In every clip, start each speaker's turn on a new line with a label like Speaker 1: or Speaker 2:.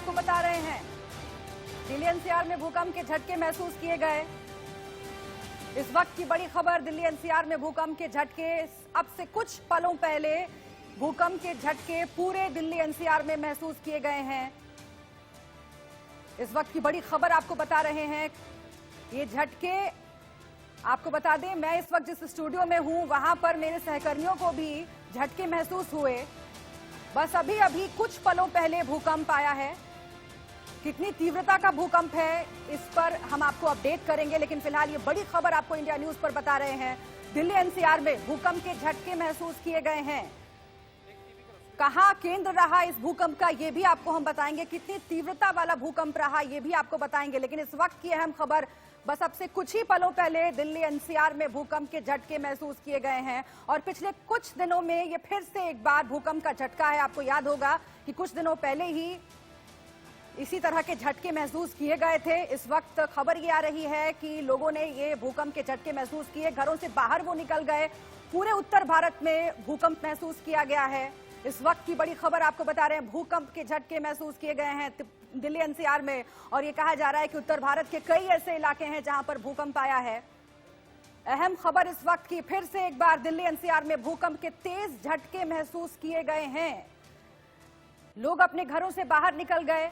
Speaker 1: आपको बता रहे हैं। दिल्ली एनसीआर में भूकंप के झटके महसूस किए गए। इस वक्त की बड़ी खबर, दिल्ली एनसीआर में भूकंप के झटके। अब से कुछ पलों पहले भूकंप के झटके पूरे दिल्ली एनसीआर में महसूस किए गए हैं। इस वक्त की बड़ी खबर आपको बता रहे हैं। ये झटके आपको बता दें, मैं इस वक्त जिस स्टूडियो में हूं वहां पर मेरे सहकर्मियों को भी झटके महसूस हुए। बस अभी अभी कुछ पलों पहले भूकंप आया है। कितनी तीव्रता का भूकंप है इस पर हम आपको अपडेट करेंगे, लेकिन फिलहाल ये बड़ी खबर आपको इंडिया न्यूज पर बता रहे हैं। दिल्ली एनसीआर में भूकंप के झटके महसूस किए गए हैं। कहां केंद्र रहा इस भूकंप का, ये भी आपको हम बताएंगे। कितनी तीव्रता वाला भूकंप रहा, ये भी आपको बताएंगे। लेकिन इस वक्त की अहम खबर, बस अब से कुछ ही पलों पहले दिल्ली एनसीआर में भूकंप के झटके महसूस किए गए हैं। और पिछले कुछ दिनों में ये फिर से एक बार भूकंप का झटका है। आपको याद होगा कि कुछ दिनों पहले ही इसी तरह के झटके महसूस किए गए थे। इस वक्त खबर ये आ रही है कि लोगों ने ये भूकंप के झटके महसूस किए, घरों से बाहर वो निकल गए। पूरे उत्तर भारत में भूकंप महसूस किया गया है। इस वक्त की बड़ी खबर आपको बता रहे हैं, भूकंप के झटके महसूस किए गए हैं दिल्ली एनसीआर में। और ये कहा जा रहा है कि उत्तर भारत के कई ऐसे इलाके हैं जहां पर भूकंप आया है। अहम खबर इस वक्त की, फिर से एक बार दिल्ली एनसीआर में भूकंप के तेज झटके महसूस किए गए हैं। लोग अपने घरों से बाहर निकल गए।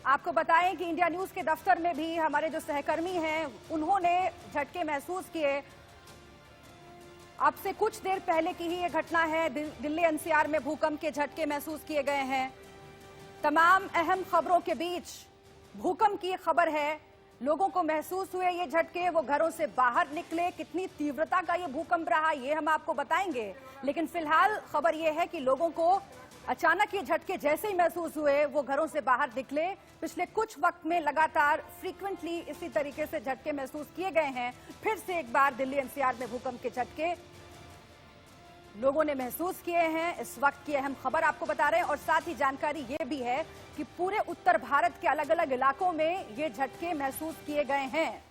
Speaker 1: आपको बताएं कि इंडिया न्यूज के दफ्तर में भी हमारे जो सहकर्मी हैं उन्होंने झटके महसूस किए। अब से कुछ देर पहले की ही ये घटना है। दिल्ली एनसीआर में भूकंप के झटके महसूस किए गए हैं। तमाम अहम खबरों के बीच भूकंप की खबर है। लोगों को महसूस हुए ये झटके, वो घरों से बाहर निकले। कितनी तीव्रता का ये भूकंप रहा ये हम आपको बताएंगे, लेकिन फिलहाल खबर ये है कि लोगों को अचानक ये झटके जैसे ही महसूस हुए वो घरों से बाहर निकले। पिछले कुछ वक्त में लगातार फ्रीक्वेंटली इसी तरीके से झटके महसूस किए गए हैं। फिर से एक बार दिल्ली एनसीआर में भूकंप के झटके लोगों ने महसूस किए हैं। इस वक्त की अहम खबर आपको बता रहे हैं। और साथ ही जानकारी ये भी है कि पूरे उत्तर भारत के अलग अलग इलाकों में ये झटके महसूस किए गए हैं।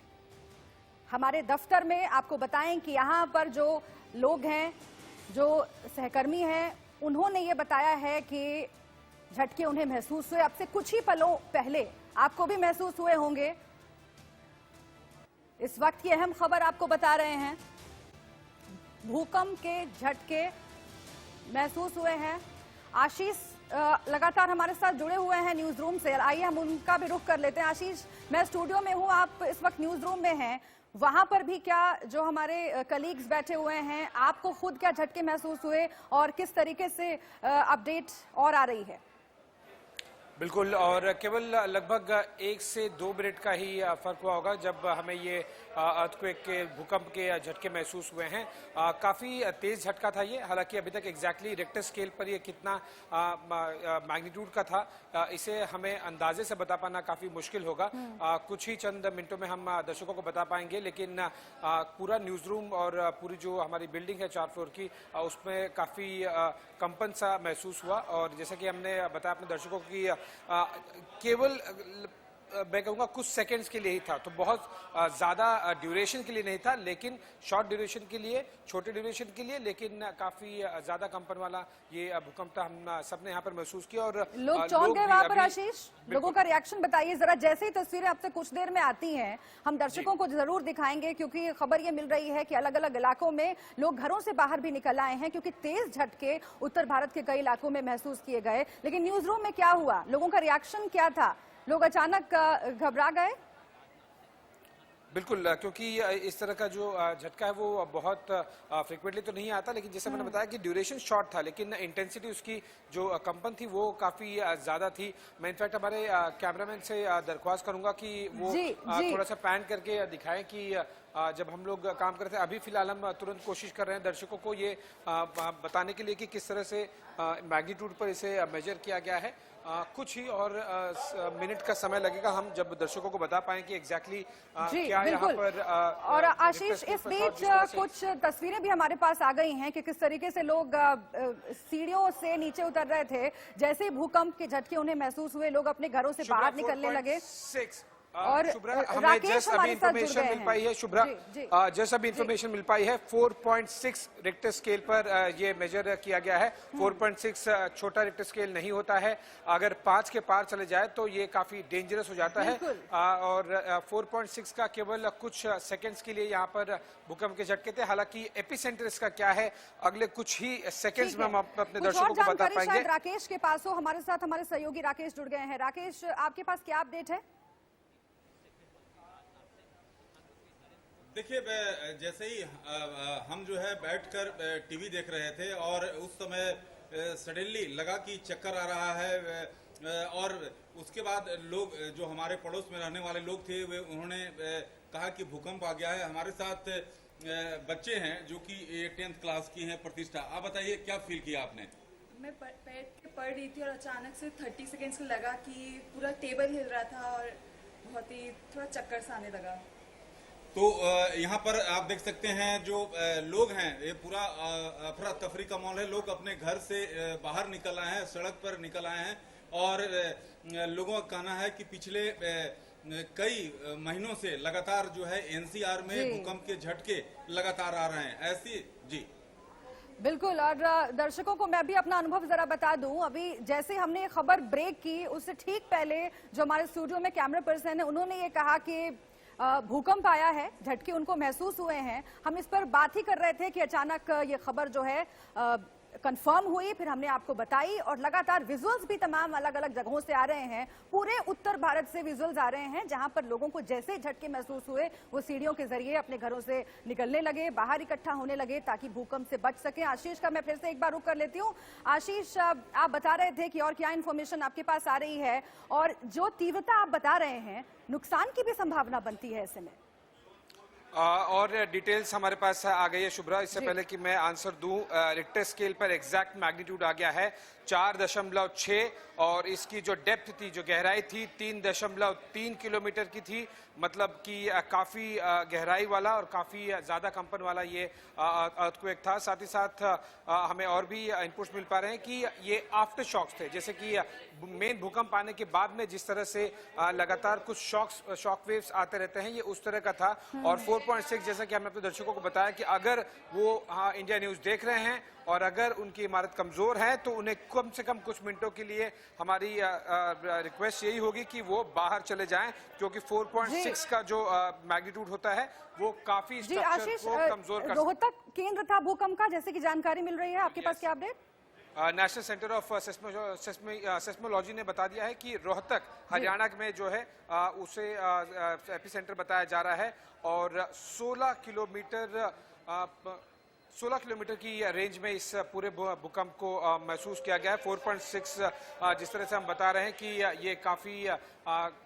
Speaker 1: हमारे दफ्तर में आपको बताएं कि यहाँ पर जो लोग हैं, जो सहकर्मी हैं, उन्होंने ये बताया है कि झटके उन्हें महसूस हुए अब से कुछ ही पलों पहले। आपको भी महसूस हुए होंगे। इस वक्त की अहम खबर आपको बता रहे हैं, भूकंप के झटके महसूस हुए हैं। आशीष लगातार हमारे साथ जुड़े हुए हैं न्यूज रूम से। आइए हम उनका भी रुख कर लेते हैं। आशीष, मैं स्टूडियो में हूं, आप इस वक्त न्यूज रूम में हैं। वहां पर भी क्या जो हमारे कलीग्स बैठे हुए हैं, आपको खुद क्या झटके महसूस हुए और किस तरीके से अपडेट और आ रही है?
Speaker 2: बिल्कुल, और केवल लगभग 1 से 2 मिनट का ही फर्क हुआ होगा जब हमें ये अर्थक्वेक के भूकंप के झटके महसूस हुए हैं। काफ़ी तेज़ झटका था ये। हालांकि अभी तक एग्जैक्टली रिक्टर स्केल पर ये कितना मैग्नीट्यूड का था इसे हमें अंदाजे से बता पाना काफ़ी मुश्किल होगा। कुछ ही चंद मिनटों में हम दर्शकों को बता पाएंगे, लेकिन पूरा न्यूज़ रूम और पूरी जो हमारी बिल्डिंग है 4 फ्लोर की, उसमें काफ़ी कंपन सा महसूस हुआ। और जैसा कि हमने बताया अपने दर्शकों की केवल मैं कहूँगा कुछ सेकंड्स के लिए ही था, तो बहुत ज़्यादा ड्यूरेशन के लिए नहीं था, लेकिन शॉर्ट ड्यूरेशन के लिए, छोटे ड्यूरेशन के लिए, लेकिन काफ़ी ज़्यादा कंपन वाला ये भूकंप था। हम सबने यहाँ पर महसूस किया और
Speaker 1: लोग चौंक गए वहाँ पर। आशीष, लोगों का रिएक्शन बताइए जरा। जैसे ही तस्वीरें आपसे कुछ देर में आती हैं हम दर्शकों को जरूर दिखाएंगे, क्योंकि खबर ये मिल रही है कि अलग अलग इलाकों में लोग घरों से बाहर भी निकल आए हैं, क्योंकि तेज झटके उत्तर भारत के कई इलाकों में महसूस किए गए। लेकिन न्यूज रूम में क्या हुआ, लोगों का रिएक्शन क्या था? लोग अचानक घबरा गए?
Speaker 2: बिल्कुल, क्योंकि इस तरह का जो झटका है वो बहुत फ्रिक्वेंटली तो नहीं आता, लेकिन जैसे मैंने बताया कि ड्यूरेशन शॉर्ट था, लेकिन इंटेंसिटी उसकी जो कंपन थी वो काफ़ी ज़्यादा थी। मैं इनफैक्ट हमारे कैमरामैन से दरख्वास्त करूंगा कि वो थोड़ा सा पैन करके दिखाएं कि जब हम लोग काम करते हैं। अभी फिलहाल हम तुरंत कोशिश कर रहे हैं दर्शकों को ये बताने के लिए कि किस तरह से मैग्नीट्यूड पर इसे मेजर किया गया है। कुछ ही और मिनट का समय लगेगा, हम जब दर्शकों को बता पाएं कि एग्जैक्टली क्या यहाँ पर।
Speaker 1: और आशीष, इस बीच कुछ तस्वीरें भी हमारे पास आ गई हैं कि किस तरीके से लोग सीढ़ियों से नीचे उतर रहे थे। जैसे ही भूकंप के झटके उन्हें महसूस हुए, लोग अपने घरों से बाहर निकलने लगे। और
Speaker 2: शुभ्रा, हमें
Speaker 1: राकेश
Speaker 2: जस्ट अभी
Speaker 1: हमारे साथ जुड़
Speaker 2: इंफॉर्मेशन
Speaker 1: गए
Speaker 2: मिल
Speaker 1: हैं।
Speaker 2: पाई है शुभ्रा,
Speaker 1: जी, जी।
Speaker 2: जस्ट अभी इंफॉर्मेशन मिल पाई है 4.6 रिक्टर स्केल पर ये मेजर किया गया है। 4.6 छोटा रिक्टर स्केल नहीं होता है, अगर 5 के पार चले जाए तो ये काफी डेंजरस हो जाता है।
Speaker 1: बिल्कुल।
Speaker 2: और 4.6 का केवल कुछ सेकंड्स के लिए यहाँ पर भूकंप के झटके थे। हालांकि एपिसेंटर इसका क्या है अगले कुछ ही सेकंड्स
Speaker 1: ठीक
Speaker 2: में
Speaker 1: है।
Speaker 2: हम अपने
Speaker 1: कुछ
Speaker 2: दर्शकों
Speaker 1: और
Speaker 2: को बता
Speaker 1: जानकारी
Speaker 2: पाएंगे।
Speaker 1: शायद राकेश के पास हो। हमारे साथ हमारे सहयोगी राकेश जुड़ गए हैं। राकेश, आपके पास क्या अपडेट है?
Speaker 3: देखिए, जैसे ही हम जो है बैठकर टीवी देख रहे थे और उस समय सडनली लगा कि चक्कर आ रहा है और उसके बाद लोग जो हमारे पड़ोस में रहने वाले लोग थे वे उन्होंने कहा कि भूकंप आ गया है। हमारे साथ बच्चे हैं जो कि 10th क्लास की हैं, प्रतिष्ठा। आप बताइए क्या फील किया आपने?
Speaker 4: मैं बैठ के पढ़ रही थी और अचानक से 30 सेकेंड्स को लगा कि पूरा टेबल हिल रहा था और बहुत ही थोड़ा चक्कर सा आने लगा।
Speaker 3: तो यहाँ पर आप देख सकते हैं जो लोग हैं, ये पूरा अफरा तफरी का माहौल है। लोग अपने घर से बाहर निकल आए हैं, सड़क पर निकल आए हैं और लोगों का कहना है कि पिछले कई महीनों से लगातार जो है एनसीआर में भूकंप के झटके लगातार आ रहे हैं। ऐसी जी
Speaker 1: बिल्कुल। और दर्शकों को मैं भी अपना अनुभव जरा बता दूं। अभी जैसे हमने ये खबर ब्रेक की उससे ठीक पहले जो हमारे स्टूडियो में कैमरा पर्सन है उन्होंने ये कहा कि भूकंप आया है, झटके उनको महसूस हुए हैं। हम इस पर बात ही कर रहे थे कि अचानक ये खबर जो है कंफर्म हुई, फिर हमने आपको बताई और लगातार विजुअल्स भी तमाम अलग अलग जगहों से आ रहे हैं। पूरे उत्तर भारत से विजुअल्स आ रहे हैं जहां पर लोगों को जैसे झटके महसूस हुए वो सीढ़ियों के जरिए अपने घरों से निकलने लगे, बाहर इकट्ठा होने लगे ताकि भूकंप से बच सके। आशीष का मैं फिर से एक बार रुख कर लेती हूँ। आशीष, आप बता रहे थे कि और क्या इन्फॉर्मेशन आपके पास आ रही है और जो तीव्रता आप बता रहे हैं नुकसान की भी संभावना बनती है ऐसे में?
Speaker 2: और डिटेल्स हमारे पास आ गई है शुभ्रा। इससे पहले कि मैं आंसर दूं, रिक्टर स्केल पर एग्जैक्ट मैग्नीट्यूड आ गया है 4.6 और इसकी जो डेप्थ थी, जो गहराई थी 3.3 किलोमीटर की थी। मतलब कि काफी गहराई वाला और काफी ज्यादा कंपन वाला ये अर्थक्वेक था। साथ ही साथ हमें और भी इनपुट्स मिल पा रहे हैं कि ये आफ्टर शॉक्स थे, जैसे कि मेन भूकंप आने के बाद में जिस तरह से लगातार कुछ शॉक वेव्स आते रहते हैं, ये उस तरह का था। और 4.6 जैसा कि हमने अपने दर्शकों को बताया कि अगर वो इंडिया न्यूज देख रहे हैं और अगर उनकी इमारत कमजोर है तो उन्हें कम से कम कुछ मिनटों के लिए हमारी रिक्वेस्ट यही होगी कि वो बाहर चले जाएं, क्योंकि 4.6 का जो मैग्नीट्यूड होता है वो काफी स्ट्रक्चर को कमजोर कर सकता है।
Speaker 1: रोहतक केंद्र था भूकंप का, जैसे कि जानकारी मिल रही है, आपके पास क्या update?
Speaker 2: National centre of seismology ने बता दिया है कि रोहतक हरियाणा में जो है उसे एपिसेंटर बताया जा रहा है और 16 किलोमीटर की रेंज में इस पूरे भूकंप को महसूस किया गया है। 4.6 जिस तरह से हम बता रहे हैं कि ये काफी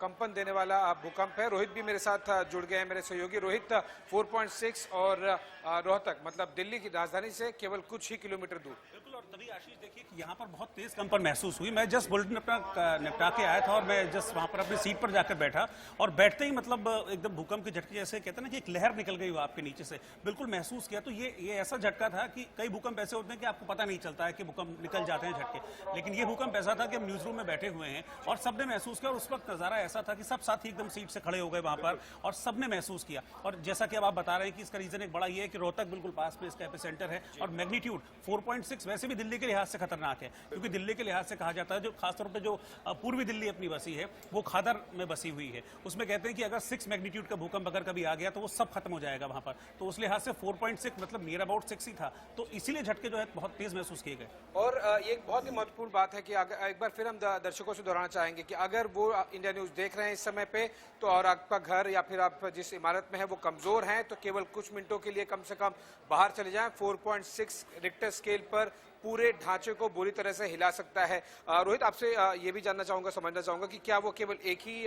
Speaker 2: कंपन देने वाला भूकंप है। रोहित भी मेरे साथ जुड़ गए हैं, मेरे सहयोगी। रोहित, 4.6 और रोहतक मतलब दिल्ली की राजधानी से केवल कुछ ही किलोमीटर दूर।
Speaker 5: बिल्कुल। और तभी आशीष देखिए कि यहाँ पर बहुत तेज कंपन महसूस हुई। मैं जस्ट बुलेटिन अपना निपटा के आया था और मैं जस्ट वहाँ पर अपनी सीट पर जाकर बैठा और बैठते ही मतलब एकदम भूकंप के झटके जैसे कहते हैं ना कि एक लहर निकल गई वो आपके नीचे से, बिल्कुल महसूस किया। तो ये ऐसा झटका था कि कई भूकंप ऐसे होते हैं कि आपको पता नहीं चलता है कि भूकंप निकल जाते हैं झटके, लेकिन ये भूकंप ऐसा था कि हम न्यूज रूम में बैठे हुए हैं और सबने महसूस किया। और उस वक्त नजारा ऐसा था कि सब साथी एकदम सीट से खड़े हो गए वहां पर और सबने महसूस किया। और जैसा कि अब आप बता रहे हैं कि इसका रीजन एक बड़ा ये है कि रोहतक बिल्कुल पास में इसका एपिसेंटर है और मैग्नीट्यूड 4.6 वैसे भी दिल्ली के लिहाज से खतरनाक है, क्योंकि दिल्ली के लिहाज से कहा जाता है जो खासतौर पर जो पूर्वी दिल्ली अपनी बसी है वो खादर में बसी हुई है, उसमें कहते हैं कि अगर 6 मैग्नीट्यूड का भूकंप अगर कभी आ गया तो वो सब खत्म हो जाएगा वहां पर। तो उस लिहाज से 4.6 मतलब नियर अबाउट 6 ही था, तो इसीलिए झटके जो है बहुत तेज महसूस किए गए।
Speaker 2: और ये एक बहुत ही महत्वपूर्ण बात है कि एक बार फिर हम दर्शकों से दोहराना चाहेंगे कि अगर वो इंडिया न्यूज देख रहे हैं इस समय पे तो और आपका घर या फिर आप जिस इमारत में है वो कमजोर हैं तो केवल कुछ मिनटों के लिए कम से कम बाहर चले जाएं। 4.6 रिक्टर स्केल पर पूरे ढांचे को बुरी तरह से हिला सकता है। रोहित, आपसे ये भी जानना चाहूंगा, समझना चाहूंगा कि क्या वो केवल एक ही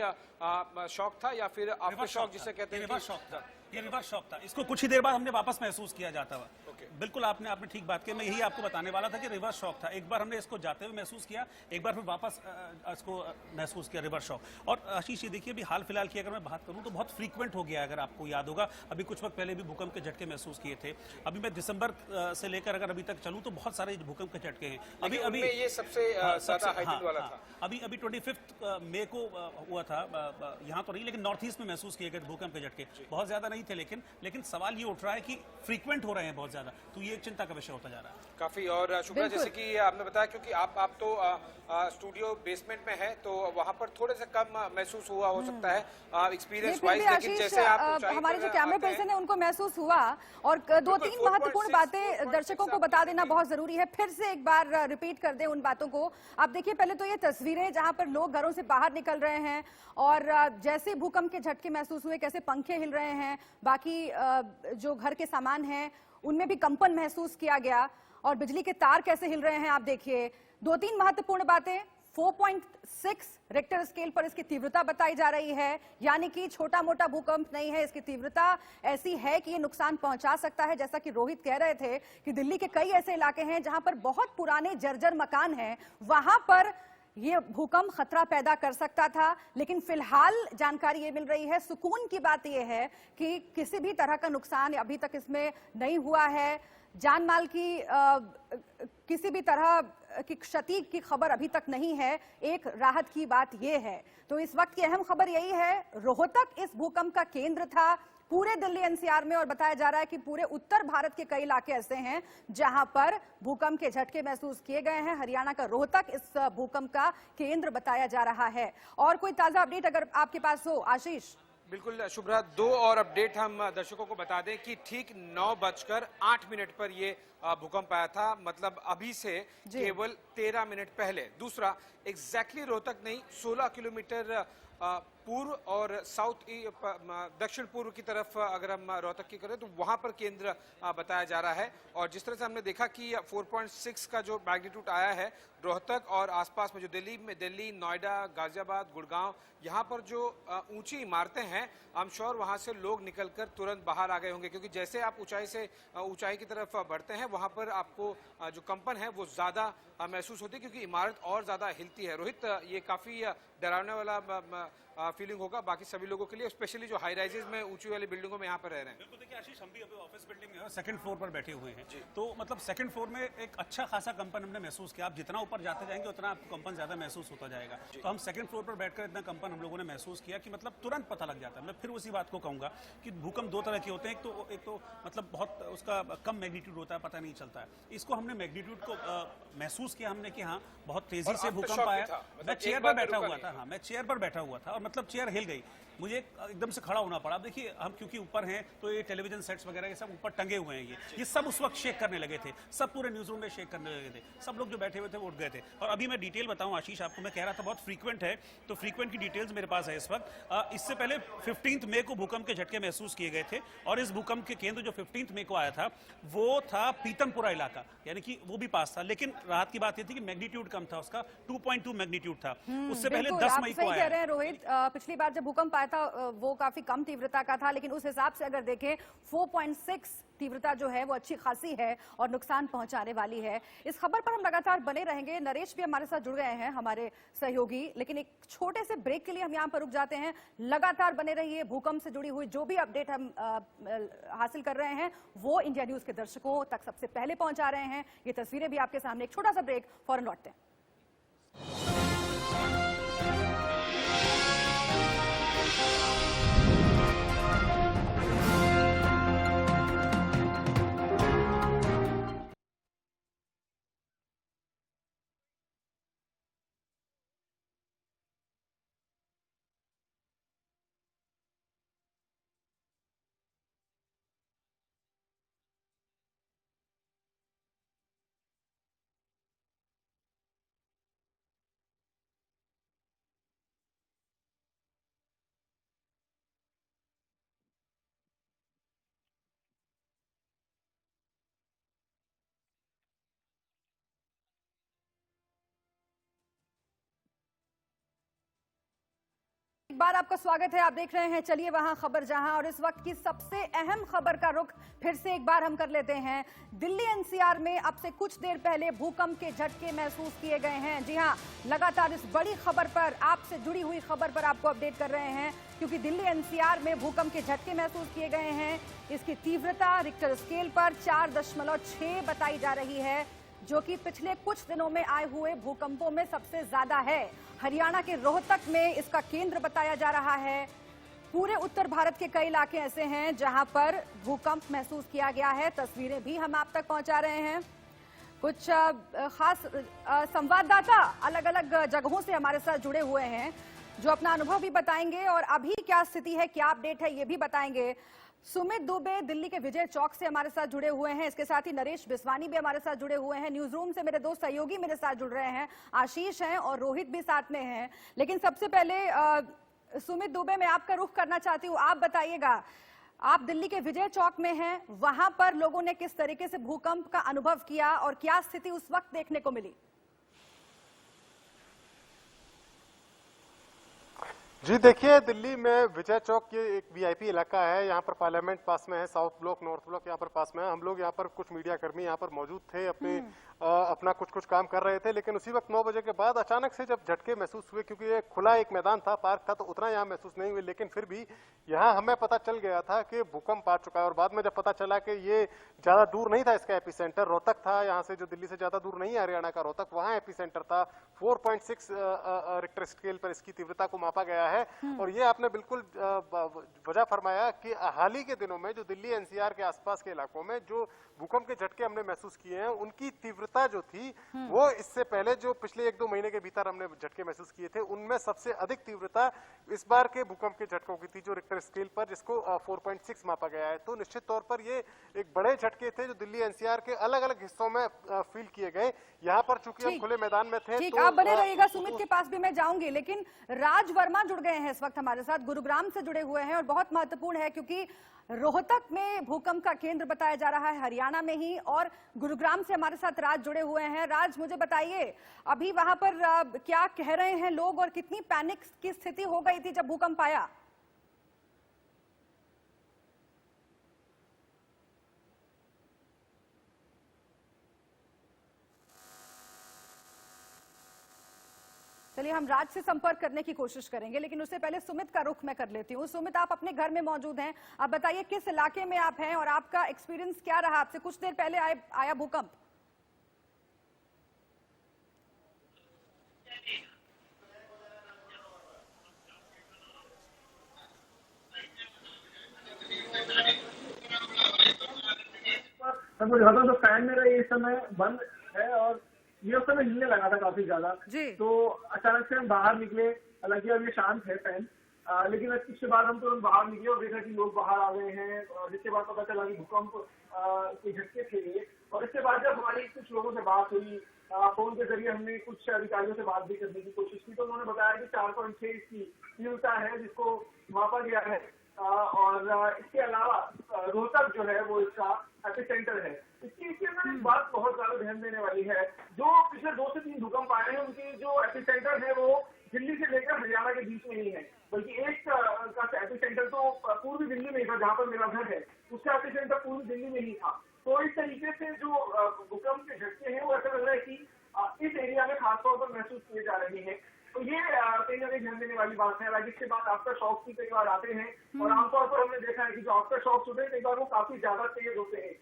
Speaker 2: शॉक था या फिर आफ्टर शॉक जिसे कहते हैं?
Speaker 5: शॉक था। ये रिवर्स शॉक था, इसको कुछ ही देर बाद हमने वापस महसूस किया जाता हुआ। बिल्कुल आपने ठीक बात की, मैं यही आपको बताने वाला था कि रिवर्स शॉक था। एक बार हमने इसको जाते हुए महसूस किया, एक बार फिर वापस इसको महसूस किया, रिवर्स शॉक। और आशीष ये देखिए, अभी हाल फिलहाल की अगर मैं बात करूं तो बहुत फ्रीक्वेंट हो गया, अगर आपको याद होगा अभी कुछ वक्त पहले भी भूकंप के झटके महसूस किए थे। अभी मैं दिसंबर से लेकर अगर अभी तक चलूं तो बहुत सारे भूकंप के झटके हैं। अभी
Speaker 2: ये सबसे ज्यादा हाइटेड वाला था।
Speaker 5: अभी 25 मई को हुआ था, यहाँ तो नहीं लेकिन नॉर्थ ईस्ट में महसूस किए गए भूकंप के झटके, बहुत ज्यादा नहीं थे, लेकिन सवाल ये उठ रहा है कि फ्रीक्वेंट हो रहे हैं बहुत ज्यादा, तो ये एक चिंता का विषय होता जा रहा है
Speaker 2: काफी। और शुभ्रा, जैसे कि आपने बताया, क्योंकि आप तो स्टूडियो बेसमेंट में है तो वहां पर थोड़े से कम महसूस हुआ हो सकता है एक्सपीरियंस वाइज, लेकिन जैसे आप
Speaker 1: हमारे जो कैमरा पर्सन है उनको महसूस हुआ। और दो तीन महत्वपूर्ण बातें दर्शकों को बता देना बहुत जरूरी है, फिर से एक बार रिपीट कर दें उन बातों को। आप देखिए पहले तो ये तस्वीरें जहां पर लोग घरों से बाहर निकल रहे हैं और जैसे भूकंप के झटके महसूस हुए, कैसे पंखे हिल रहे हैं, बाकी जो घर के सामान हैं उनमें भी कंपन महसूस किया गया, और बिजली के तार कैसे हिल रहे हैं आप देखिए। दो तीन महत्वपूर्ण बातें, 4.6 रिक्टर स्केल पर इसकी तीव्रता बताई जा रही है, यानी कि छोटा मोटा भूकंप नहीं है, इसकी तीव्रता ऐसी है कि ये नुकसान पहुंचा सकता है। जैसा कि रोहित कह रहे थे कि दिल्ली के कई ऐसे इलाके हैं जहां पर बहुत पुराने जर्जर मकान हैं, वहां पर ये भूकंप खतरा पैदा कर सकता था। लेकिन फिलहाल जानकारी ये मिल रही है, सुकून की बात ये है कि किसी भी तरह का नुकसान अभी तक इसमें नहीं हुआ है, जान माल की किसी भी तरह की क्षति की खबर अभी तक नहीं है। एक राहत की बात यह है, तो इस वक्त की अहम खबर यही है, रोहतक इस भूकंप का केंद्र था पूरे दिल्ली एनसीआर में, और बताया जा रहा है कि पूरे उत्तर भारत के कई इलाके ऐसे हैं जहां पर भूकंप के झटके महसूस किए गए हैं। हरियाणा का रोहतक इस भूकंप का केंद्र बताया जा रहा है। और कोई ताजा अपडेट अगर आपके पास हो आशीष?
Speaker 2: बिल्कुल शुभ्रा, दो और अपडेट हम दर्शकों को बता दें कि ठीक 9:08 पर ये भूकंप आया था, मतलब अभी से केवल 13 मिनट पहले। दूसरा, एग्जैक्टली रोहतक नहीं, 16 किलोमीटर पूर्व और दक्षिण पूर्व की तरफ अगर हम रोहतक की करें तो वहां पर केंद्र बताया जा रहा है। और जिस तरह से हमने देखा कि 4.6 का जो मैग्नीट्यूड आया है रोहतक और आसपास में, जो दिल्ली, नोएडा, गाजियाबाद, गुड़गांव, यहाँ पर जो ऊंची इमारतें हैं, आई एम श्योर वहां से लोग निकलकर तुरंत बाहर आ गए होंगे, क्योंकि जैसे आप ऊंचाई की तरफ बढ़ते हैं वहां पर आपको जो कंपन है वो ज्यादा महसूस होती है, क्योंकि इमारत और ज्यादा हिलती है। रोहित, ये काफी डरावने वाला फीलिंग होगा बाकी सभी लोगों के लिए, स्पेशली जो हाई राइजेस में, ऊंची वाली बिल्डिंगों में यहाँ पर रह रहे हैं।
Speaker 5: बिल्कुल, देखिए आशीष, हम भी अभी ऑफिस बिल्डिंग में सेकंड फ्लोर पर बैठे हुए हैं, तो मतलब सेकंड फ्लोर में एक अच्छा खासा कंपन हमने महसूस किया। आप जितना ऊपर जाते जाएंगे उतना आपको कंपन ज्यादा महसूस होता जाएगा। तो हम सेकंड फ्लोर पर बैठकर इतना कंपन हम लोगों ने महसूस किया कि मतलब तुरंत पता लग जाता है। मैं फिर उसी बात को कहूंगा कि भूकंप दो तरह के होते हैं, एक तो मतलब बहुत उसका कम मैग्नीट्यूड होता है, पता नहीं चलता है। इसको हमने मैग्नीट्यूड को महसूस किया हमने कि हाँ बहुत तेजी से भूकंप आया। मैं चेयर पर बैठा हुआ था, हाँ मैं चेयर पर बैठा हुआ था, और मतलब चेयर हिल गई, मुझे एकदम से खड़ा होना पड़ा। अब देखिए, हम क्योंकि ऊपर हैं तो ये टेलीविजन सेट्स वगैरह ये सब ऊपर टंगे हुए हैं, ये सब उस वक्त शेक करने लगे थे, सब पूरे न्यूज रूम में शेक करने लगे थे, सब लोग जो बैठे हुए थे वो उठ गए थे। और अभी मैं डिटेल बताऊं आशीष आपको, मैं कह रहा था बहुत फ्रीक्वेंट है, तो फ्रीक्वेंट की डिटेल्स मेरे पास है इस वक्त। इससे पहले 15 मई को भूकंप के झटके महसूस किए गए थे, और इस भूकंप के केंद्र जो 15 मई को आया था वो था पीतमपुरा इलाका, यानी कि वो भी पास था। लेकिन राहत की बात यह थी कि मैग्नीट्यूड कम था, उसका 2.2 मैग्नीट्यूड था। उससे पहले 10 मई को आया।
Speaker 1: कह रहे हैं रोहित, पिछली बार जब भूकंप आया था वो काफी कम तीव्रता का था, लेकिन उस हिसाब से अगर देखें 4.6 तीव्रता जो है वो अच्छी खासी है और नुकसान पहुंचाने वाली है। इस खबर पर हम लगातार बने रहेंगे। नरेश भी हमारे साथ जुड़ गए हैं, हमारे सहयोगी, लेकिन एक छोटे से ब्रेक के लिए हम यहां पर रुक जाते हैं। लगातार बने रहिए, भूकंप से जुड़ी हुई जो भी अपडेट हम हासिल कर रहे हैं वो इंडिया न्यूज के दर्शकों तक सबसे पहले पहुंचा रहे हैं। ये तस्वीरें भी आपके सामने। एक छोटा सा ब्रेक, फौरन लौटते हैं। बार आपका स्वागत है। आप देख रहे हैं चलिए वहां खबर जहां, और इस वक्त की सबसे अहम खबर का रुख फिर से एक बार हम कर लेते हैं। दिल्ली एनसीआर में अब से कुछ देर पहले भूकंप के झटके महसूस किए गए हैं। जी हां, लगातार इस बड़ी खबर पर, आपसे जुड़ी हुई खबर पर आपको अपडेट कर रहे हैं, क्योंकि दिल्ली एनसीआर में भूकंप के झटके महसूस किए गए हैं। इसकी तीव्रता रिक्टर स्केल पर 4.6 बताई जा रही है, जो कि पिछले कुछ दिनों में आए हुए भूकंपों में सबसे ज्यादा है। हरियाणा के रोहतक में इसका केंद्र बताया जा रहा है। पूरे उत्तर भारत के कई इलाके ऐसे हैं जहां पर भूकंप महसूस किया गया है। तस्वीरें भी हम आप तक पहुंचा रहे हैं। कुछ खास संवाददाता अलग अलग जगहों से हमारे साथ जुड़े हुए हैं, जो अपना अनुभव भी बताएंगे और अभी क्या स्थिति है, क्या अपडेट है, ये भी बताएंगे। सुमित दुबे दिल्ली के विजय चौक से हमारे साथ जुड़े हुए हैं। इसके साथ ही नरेश बिस्वानी भी हमारे साथ जुड़े हुए हैं। न्यूज रूम से मेरे दो सहयोगी मेरे साथ जुड़ रहे हैं, आशीष हैं और रोहित भी साथ में हैं। लेकिन सबसे पहले सुमित दुबे, मैं आपका रुख करना चाहती हूँ। आप बताइएगा, आप दिल्ली के विजय चौक में हैं, वहां पर लोगों ने किस तरीके से भूकंप का अनुभव किया और क्या स्थिति उस वक्त देखने को मिली?
Speaker 6: जी देखिए, दिल्ली में विजय चौक ये एक वीआईपी इलाका है। यहाँ पर पार्लियामेंट पास में है, साउथ ब्लॉक, नॉर्थ ब्लॉक यहाँ पर पास में है। हम लोग यहाँ पर कुछ मीडिया कर्मी यहाँ पर मौजूद थे, अपना कुछ काम कर रहे थे। लेकिन उसी वक्त 9 बजे के बाद अचानक से जब झटके महसूस हुए, क्योंकि ये खुला एक मैदान था, पार्क था, तो उतना यहाँ महसूस नहीं हुए। लेकिन फिर भी यहाँ हमें पता चल गया था कि भूकंप आ चुका है। और बाद में जब पता चला कि ये ज्यादा दूर नहीं था, इसका एपिसेंटर रोहतक था, यहाँ से जो दिल्ली से ज्यादा दूर नहीं है हरियाणा का रोहतक, वहाँ एपिसेंटर था। 4.6 रिक्टर स्केल पर इसकी तीव्रता को मापा गया है। और ये आपने बिल्कुल वजह फरमाया कि हाल ही के दिनों में जो दिल्ली एनसीआर के आसपास के इलाकों में जो भूकंप के झटके हमने महसूस किए हैं, उनकी तीव्रता जो थी वो इससे पहले जो पिछले 1-2 महीने के भीतर हमने झटके महसूस किए थे, उनमें सबसे अधिक तीव्रता इस बार के भूकंप के झटकों की थी, जो रिक्टर स्केल पर जिसको 4.6 मापा गया है। तो निश्चित तौर पर ये एक बड़े झटके थे जो दिल्ली एनसीआर के अलग अलग हिस्सों में फील किए गए। यहाँ पर चूंकि हम खुले मैदान में थे,
Speaker 1: ठीक, आप बने रहिएगा। सुमित के पास भी मैं जाऊंगी, लेकिन राज वर्मा जुड़ गए हैं इस वक्त हमारे साथ, गुरुग्राम से जुड़े हुए हैं। और बहुत महत्वपूर्ण है क्योंकि रोहतक में भूकंप का केंद्र बताया जा रहा है, हरियाणा में ही, और गुरुग्राम से हमारे साथ राज जुड़े हुए हैं। राज, मुझे बताइए अभी वहां पर क्या कह रहे हैं लोग और कितनी पैनिक की स्थिति हो गई थी जब भूकंप आया? चलिए हम राज से संपर्क करने की कोशिश करेंगे, लेकिन उससे पहले सुमित का रुख मैं कर लेती हूँ। सुमित, आप अपने घर में मौजूद हैं, आप बताइए किस इलाके में आप हैं और आपका एक्सपीरियंस क्या रहा? आपसे कुछ देर पहले आया भूकंप।
Speaker 7: सबको ज्यादा तो फैन मेरा इस समय बंद है और ये उस समय हिलने लगा था काफी ज्यादा। तो अचानक से हम बाहर निकले, हालांकि अब ये शांत है फैन, लेकिन इसके बाद हम तुरंत बाहर निकले और देखा कि लोग बाहर आ गए हैं, जिसके बाद पता चला कि भूकंप के झटके थे ये। और इसके बाद जब हमारी कुछ लोगों से बात हुई, फोन के जरिए हमने कुछ अधिकारियों से बात भी करने की कोशिश की, तो उन्होंने बताया कि 4.6 इसकी तीव्रता है जिसको मापा गया है। और इसके अलावा रोहतक जो है वो इसका एपिसेंटर है। इसके अंदर एक बात बहुत ज्यादा ध्यान देने वाली है, जो पिछले 2 से 3 भूकंप आए हैं उनके जो एपिसेंटर है वो दिल्ली से लेकर हरियाणा के बीच में ही है। बल्कि एक का एपिसेंटर तो पूर्वी दिल्ली में ही था, जहाँ पर मेरा घर है, उसका एपिसेंटर पूर्वी दिल्ली में ही था। तो इस तरीके से जो भूकंप के झटके हैं वो ऐसा लग रहा है कि इस एरिया में खासतौर पर महसूस किए जा रहे हैं। तो ये कहीं ना कहीं ध्यान देने वाली बात है। हालांकि इसके बाद आफ्टर शॉक भी कई बार आते हैं और आमतौर पर हमने देखा है कि जो आफ्टर शॉक्स होते हैं कई बार वो काफी ज्यादा तेज होते हैं।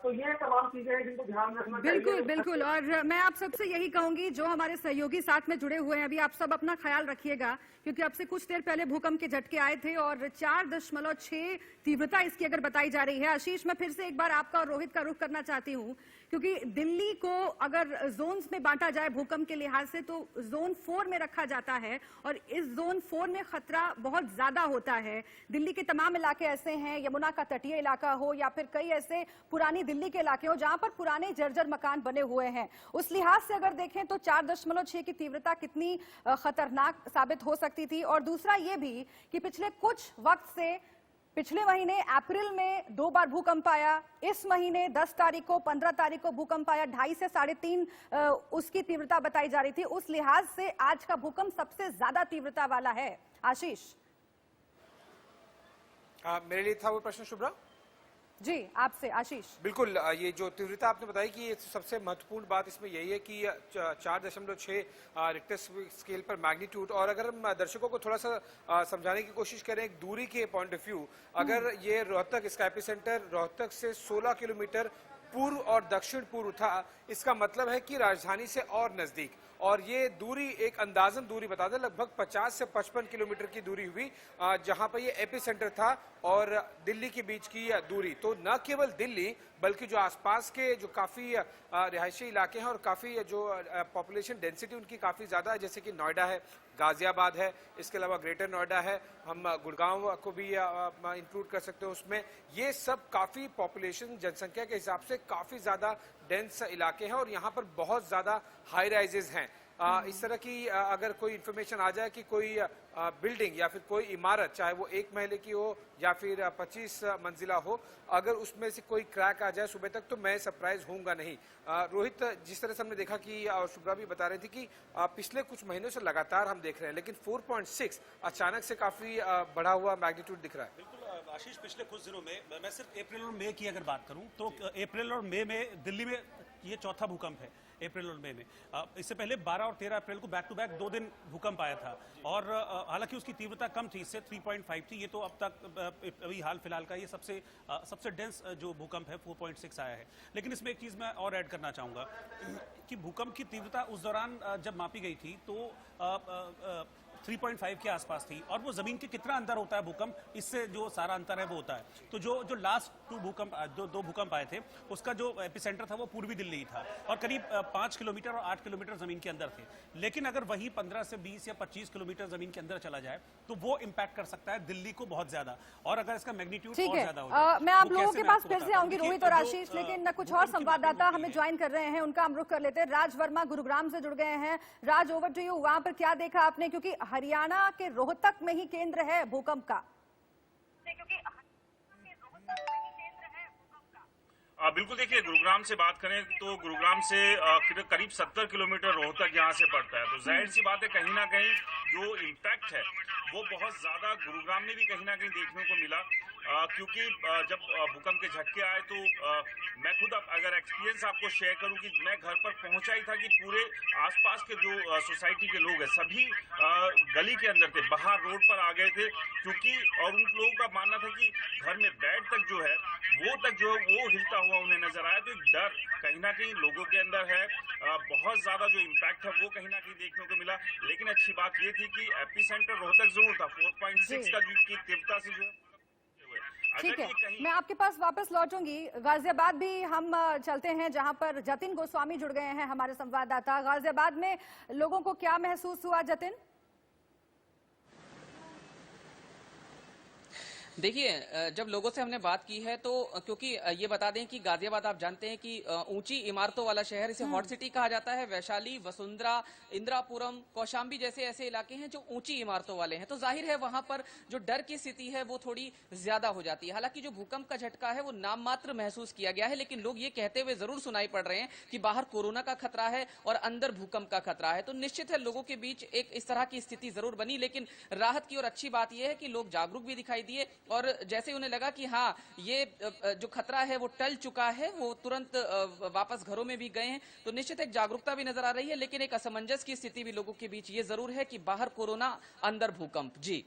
Speaker 7: तो ये तमाम चीजें हैं जिनको ध्यान रखना चाहिए।
Speaker 1: बिल्कुल बिल्कुल, और मैं आप सबसे यही कहूंगी, जो हमारे सहयोगी साथ में जुड़े हुए हैं अभी, आप सब अपना ख्याल रखिएगा, क्योंकि अब से कुछ देर पहले भूकंप के झटके आए थे और 4.6 तीव्रता इसकी अगर बताई जा रही है। आशीष, मैं फिर से एक बार आपका और रोहित का रुख करना चाहती हूँ, क्योंकि दिल्ली को अगर जोन्स में बांटा जाए भूकंप के लिहाज से तो जोन 4 में रखा जाता है, और इस जोन 4 में खतरा बहुत ज्यादा होता है। दिल्ली के तमाम इलाके ऐसे हैं, यमुना का तटीय इलाका हो या फिर कई ऐसे पुरानी दिल्ली के इलाके हो जहां पर पुराने जर्जर मकान बने हुए हैं। उस लिहाज से अगर देखें तो 4.6 की तीव्रता कितनी खतरनाक साबित हो सकती थी। और दूसरा ये भी कि पिछले कुछ वक्त से पिछले महीने अप्रैल में 2 बार भूकंप आया, इस महीने 10 तारीख को 15 तारीख को भूकंप आया, 2.5 से 3.5 उसकी तीव्रता बताई जा रही थी। उस लिहाज से आज का भूकंप सबसे ज्यादा तीव्रता वाला है। आशीष,
Speaker 2: मेरे लिए था वो प्रश्न शुभ्रा
Speaker 1: जी, आपसे आशीष।
Speaker 2: बिल्कुल, ये जो तीव्रता आपने बताई कि ये सबसे महत्वपूर्ण बात इसमें यही है कि 4.6 रिक्टर स्केल पर मैग्नीट्यूड। और अगर हम दर्शकों को थोड़ा सा समझाने की कोशिश करें एक दूरी के पॉइंट ऑफ व्यू, अगर ये रोहतक, इसका एपिसेंटर रोहतक से 16 किलोमीटर पूर्व और दक्षिण पूर्व था, इसका मतलब है कि राजधानी से और नजदीक। और ये दूरी एक अंदाजन दूरी बता दें, लगभग 50 से 55 किलोमीटर की दूरी हुई जहां पर ये एपिसेंटर था और दिल्ली के बीच की दूरी। तो न केवल दिल्ली बल्कि जो आसपास के जो काफ़ी रिहायशी इलाके हैं और काफ़ी जो पॉपुलेशन डेंसिटी उनकी काफ़ी ज़्यादा है, जैसे कि नोएडा है, गाजियाबाद है, इसके अलावा ग्रेटर नोएडा है, हम गुड़गांव को भी इंक्लूड कर सकते हैं उसमें। ये सब काफ़ी पॉपुलेशन जनसंख्या के हिसाब से काफ़ी ज़्यादा डेंस इलाके हैं और यहाँ पर बहुत ज़्यादा हाई राइजेज हैं। इस तरह की अगर कोई इन्फॉर्मेशन आ जाए कि कोई बिल्डिंग या फिर कोई इमारत, चाहे वो 1 महले की हो या फिर 25 मंजिला हो, अगर उसमें से कोई क्रैक आ जाए सुबह तक, तो मैं सरप्राइज होऊंगा नहीं। रोहित, जिस तरह से हमने देखा कि और शुभ्रा भी बता रही थी कि पिछले कुछ महीनों से लगातार हम देख रहे हैं, लेकिन 4.6 अचानक से काफी बढ़ा हुआ मैग्नीट्यूड दिख रहा है।
Speaker 5: बिल्कुल आशीष, पिछले कुछ दिनों में मैं सिर्फ अप्रैल और मई की अगर बात करूं तो अप्रैल और मई में दिल्ली में ये चौथा भूकंप है अप्रैल और मई में। इससे पहले 12 और 13 अप्रैल को बैक टू बैक 2 दिन भूकंप आया था और हालांकि उसकी तीव्रता कम थी, इससे 3.5 थी। ये तो अब तक अभी हाल फिलहाल का ये सबसे डेंस जो भूकंप है 4.6 आया है। लेकिन इसमें एक चीज़ मैं और ऐड करना चाहूँगा कि भूकंप की तीव्रता उस दौरान जब मापी गई थी तो 3.5 के आसपास थी और वो जमीन के कितना अंदर होता है भूकंप, इससे जो सारा अंतर है वो होता है। तो जो लास्ट दो भूकंप आए थे उसका जो एपिसेंटर था वो पूर्वी दिल्ली ही था और करीब 5 किलोमीटर और 8 किलोमीटर जमीन के अंदर थे। लेकिन अगर वही 15 से 20 या 25 किलोमीटर जमीन के अंदर चला जाए तो वो इम्पैक्ट कर सकता है दिल्ली को बहुत ज्यादा, और अगर इसका मैग्नीट्यूड और ज्यादा हो जाए।
Speaker 1: मैं आप लोगों के पास फिर से आऊंगी रोहित और आशीष, लेकिन कुछ और संवाददाता हमें ज्वाइन कर रहे हैं, उनका हम रुख कर लेते हैं। राज वर्मा गुरुग्राम से जुड़ गए हैं। राज, ओवर टू यू। वहां पर क्या देखा आपने, क्योंकि हरियाणा के रोहतक में ही केंद्र है भूकंप का?
Speaker 8: बिल्कुल, देखिए गुरुग्राम से बात करें तो गुरुग्राम से करीब 70 किलोमीटर रोहतक यहाँ से पड़ता है। तो जाहिर सी बात है कहीं ना कहीं जो इम्पैक्ट है वो बहुत ज्यादा गुरुग्राम में भी कहीं ना कहीं देखने को मिला, क्योंकि जब भूकंप के झटके आए तो मैं खुद अगर एक्सपीरियंस आपको शेयर करूं कि मैं घर पर पहुंचा ही था कि पूरे आसपास के जो सोसाइटी के लोग हैं सभी गली के अंदर थे, बाहर रोड पर आ गए थे, क्योंकि और उन लोगों का मानना था कि घर में बेड तक जो है वो हिलता हुआ उन्हें नजर आया। तो एक डर कहीं ना कहीं लोगों के अंदर है, बहुत ज्यादा जो इम्पैक्ट है वो कहीं ना कहीं देखने को मिला। लेकिन अच्छी बात ये थी कि एपिसेंटर रोहतक जरूर था, 4.6 का की तीव्रता से जो है।
Speaker 1: ठीक है, मैं आपके पास वापस लौटूंगी। गाजियाबाद भी हम चलते हैं, जहां पर जतिन गोस्वामी जुड़ गए हैं हमारे संवाददाता। गाजियाबाद में लोगों को क्या महसूस हुआ जतिन?
Speaker 9: देखिए, जब लोगों से हमने बात की है तो क्योंकि ये बता दें कि गाजियाबाद आप जानते हैं कि ऊंची इमारतों वाला शहर, इसे हॉट सिटी कहा जाता है। वैशाली, वसुंधरा, इंदिरापुरम, कौशाम्बी जैसे ऐसे इलाके हैं जो ऊंची इमारतों वाले हैं, तो जाहिर है वहां पर जो डर की स्थिति है वो थोड़ी ज्यादा हो जाती है। हालांकि जो भूकंप का झटका है वो नाम मात्र महसूस किया गया है, लेकिन लोग ये कहते हुए जरूर सुनाई पड़ रहे हैं कि बाहर कोरोना का खतरा है और अंदर भूकंप का खतरा है। तो निश्चित है लोगों के बीच एक इस तरह की स्थिति जरूर बनी, लेकिन राहत की और अच्छी बात यह है कि लोग जागरूक भी दिखाई दिए और जैसे उन्हें लगा कि हाँ ये जो खतरा है वो टल चुका है, वो तुरंत वापस घरों में भी गए हैं। तो निश्चित एक जागरूकता भी नजर आ रही है, लेकिन एक असमंजस की स्थिति भी लोगों के बीच ये जरूर है कि बाहर कोरोना अंदर भूकंप। जी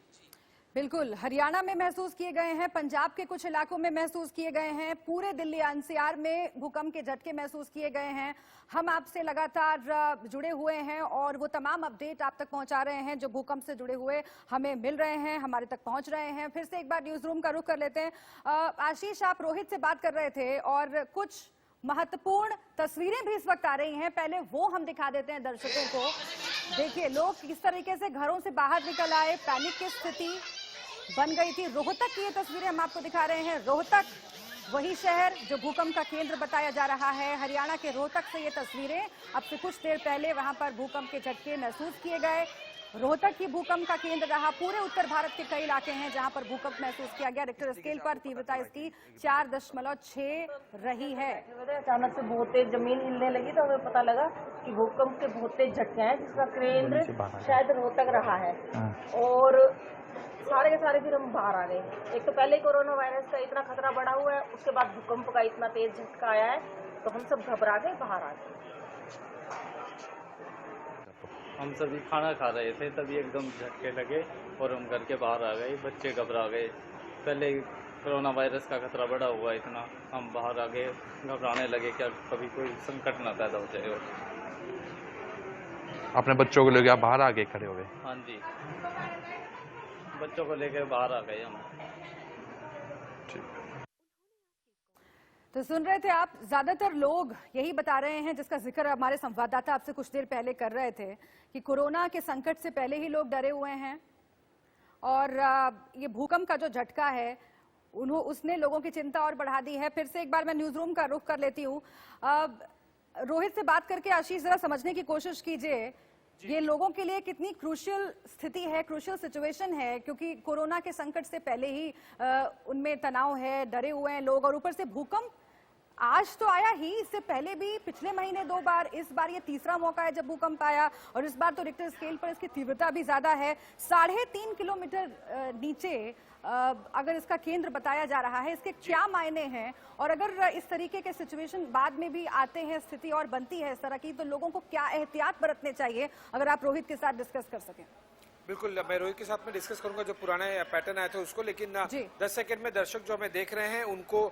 Speaker 1: बिल्कुल, हरियाणा में महसूस किए गए हैं, पंजाब के कुछ इलाकों में महसूस किए गए हैं, पूरे दिल्ली एनसीआर में भूकंप के झटके महसूस किए गए हैं। हम आपसे लगातार जुड़े हुए हैं और वो तमाम अपडेट आप तक पहुंचा रहे हैं जो भूकंप से जुड़े हुए हमें मिल रहे हैं, हमारे तक पहुंच रहे हैं। फिर से एक बार न्यूज रूम का रुख कर लेते हैं। आशीष, आप रोहित से बात कर रहे थे और कुछ महत्वपूर्ण तस्वीरें भी इस वक्त आ रही हैं, पहले वो हम दिखा देते हैं दर्शकों को। देखिए लोग किस तरीके से घरों से बाहर निकल आए, पैनिक की स्थिति बन गई थी। रोहतक की ये तस्वीरें हम आपको दिखा रहे हैं। रोहतक वही शहर जो भूकंप का केंद्र बताया जा रहा है। हरियाणा के रोहतक से ये तस्वीरें, अब से कुछ देर पहले वहां पर भूकंप के झटके महसूस किए गए। रोहतक ही भूकंप का केंद्र रहा। पूरे उत्तर भारत के कई इलाके हैं जहां पर भूकंप महसूस किया गया। रिक्टर स्केल पर तीव्रता इसकी 4.6 रही है।
Speaker 10: अचानक से बहुत तेज जमीन हिलने लगी तो हमें पता लगा कि भूकंप के बहुत तेज झटके हैं, जिसका केंद्र शायद रोहतक रहा है। और सारे के सारे फिर हम बाहर आ गए। एक तो पहले ही कोरोना वायरस का इतना खतरा बढ़ा हुआ है, उसके बाद भूकंप का इतना तेज झटका आया है, तो हम सब घबरा गए, बाहर आ गए।
Speaker 11: हम सभी खाना खा रहे थे, तभी एकदम झटके लगे और हम घर के बाहर आ गए। बच्चे घबरा गए। पहले कोरोना वायरस का खतरा बढ़ा हुआ है इतना, हम बाहर आ गए, घबराने लगे क्या कभी कोई संकट ना पैदा हो जाए।
Speaker 12: अपने बच्चों को लेकर आप बाहर आ गए, खड़े हो गए?
Speaker 11: हाँ जी, बच्चों को लेकर बाहर आ गए हम।
Speaker 1: तो सुन रहे थे आप, ज्यादातर लोग यही बता रहे हैं, जिसका जिक्र हमारे संवाददाता आपसे कुछ देर पहले कर रहे थे, कि कोरोना के संकट से पहले ही लोग डरे हुए हैं और ये भूकंप का जो झटका है उसने लोगों की चिंता और बढ़ा दी है। फिर से एक बार मैं न्यूज रूम का रुख कर लेती हूँ। रोहित से बात करके आशीष जरा समझने की कोशिश कीजिए, ये लोगों के लिए कितनी क्रूशियल स्थिति है, क्रूशियल सिचुएशन है, क्योंकि कोरोना के संकट से पहले ही उनमें तनाव है, डरे हुए हैं लोग, और ऊपर से भूकंप आज तो आया ही, इससे पहले भी पिछले महीने 2 बार, इस बार ये तीसरा मौका है जब भूकंप आया, और इस बार तो रिक्टर स्केल पर इसकी तीव्रता भी ज्यादा है। 3.5 किलोमीटर नीचे अगर इसका केंद्र बताया जा रहा है, इसके क्या मायने हैं, और अगर इस तरीके के सिचुएशन बाद में भी आते हैं, स्थिति और बनती है इस तरह की, तो लोगों को क्या एहतियात बरतने चाहिए, अगर आप रोहित के साथ डिस्कस कर सकें।
Speaker 2: बिल्कुल, मैं रोहित के साथ में डिस्कस करूंगा जो पुराने पैटर्न आए थे उसको, लेकिन 10 सेकंड में दर्शक जो हमें देख रहे हैं उनको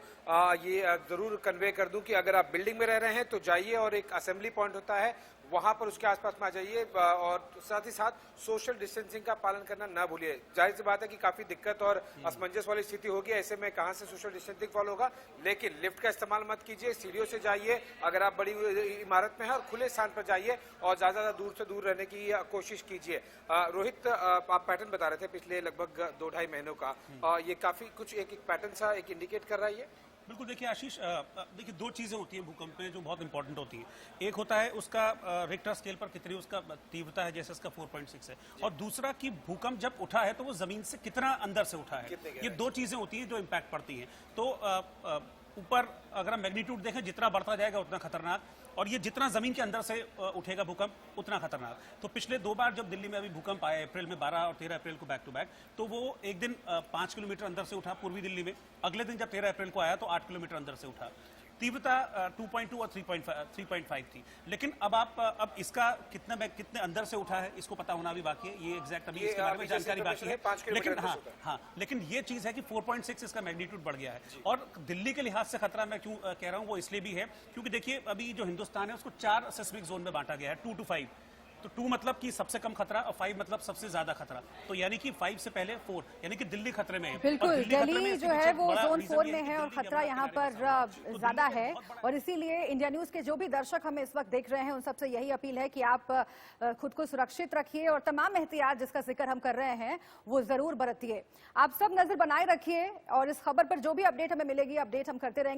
Speaker 2: ये जरूर कन्वे कर दूं कि अगर आप बिल्डिंग में रह रहे हैं तो जाइए और एक असेंबली पॉइंट होता है वहां पर, उसके आसपास में आ जाइए, और साथ ही साथ सोशल डिस्टेंसिंग का पालन करना ना भूलिए। जाहिर सी बात है कि काफी दिक्कत और असमंजस वाली स्थिति होगी, ऐसे में कहां से सोशल डिस्टेंसिंग फॉलो होगा, लेकिन लिफ्ट का इस्तेमाल मत कीजिए, सीढ़ियों से जाइए, अगर आप बड़ी इमारत में हैं, और खुले स्थान पर जाइए और ज्यादा दूर से दूर रहने की कोशिश कीजिए। रोहित, आप पैटर्न बता रहे थे पिछले लगभग 2-2.5 महीनों का, ये काफी कुछ एक पैटर्न सा एक इंडिकेट कर रहा है ये।
Speaker 5: बिल्कुल, देखिए आशीष, देखिए 2 चीजें होती हैं भूकंप में जो बहुत इंपॉर्टेंट होती है। एक होता है उसका रिक्टर स्केल पर कितनी उसका तीव्रता है, जैसे इसका 4.6 है, और दूसरा कि भूकंप जब उठा है तो वो जमीन से कितना अंदर से उठा है। ये 2 चीजें होती हैं जो इम्पैक्ट पड़ती हैं। तो ऊपर अगर हम मैग्नीट्यूड देखें, जितना बढ़ता जाएगा उतना खतरनाक, और ये जितना जमीन के अंदर से उठेगा भूकंप उतना खतरनाक। तो पिछले 2 बार जब दिल्ली में अभी भूकंप आया, अप्रैल में 12 और 13 अप्रैल को बैक टू बैक, तो वो एक दिन 5 किलोमीटर अंदर से उठा पूर्वी दिल्ली में, अगले दिन जब 13 अप्रैल को आया तो 8 किलोमीटर अंदर से उठा। तीव्रता 2.2 और 3.5 थी। लेकिन अब इसका कितने अंदर से उठा है इसको पता होना भी बाकी है, ये एग्जैक्ट अभी इसके बारे में जानकारी बाकी है। लेकिन हाँ, लेकिन ये चीज है कि 4.6 इसका मैग्नीट्यूड बढ़ गया है। और दिल्ली के लिहाज से खतरा मैं क्यों कह रहा हूँ, वो इसलिए भी है क्योंकि देखिए अभी जो हिंदुस्तान है उसको 4 सिस्मिक जोन में बांटा गया है, 2 to 5। तो 2 मतलब कि सबसे कम खतरा और 5 मतलब सबसे ज्यादा खतरा, तो यानी कि 5 से पहले 4, यानी कि दिल्ली खतरे में है।
Speaker 1: बिल्कुल, दिल्ली जो है वो जोन 4 में है और खतरा यहाँ पर ज्यादा है, और इसीलिए इंडिया न्यूज के जो भी दर्शक हमें इस वक्त देख रहे हैं उन सबसे यही अपील है कि आप खुद को सुरक्षित रखिए और तमाम एहतियात जिसका जिक्र हम कर रहे हैं वो जरूर बरतिए। आप सब नजर बनाए रखिए और इस खबर पर जो भी अपडेट हमें मिलेगी, अपडेट हम करते रहेंगे।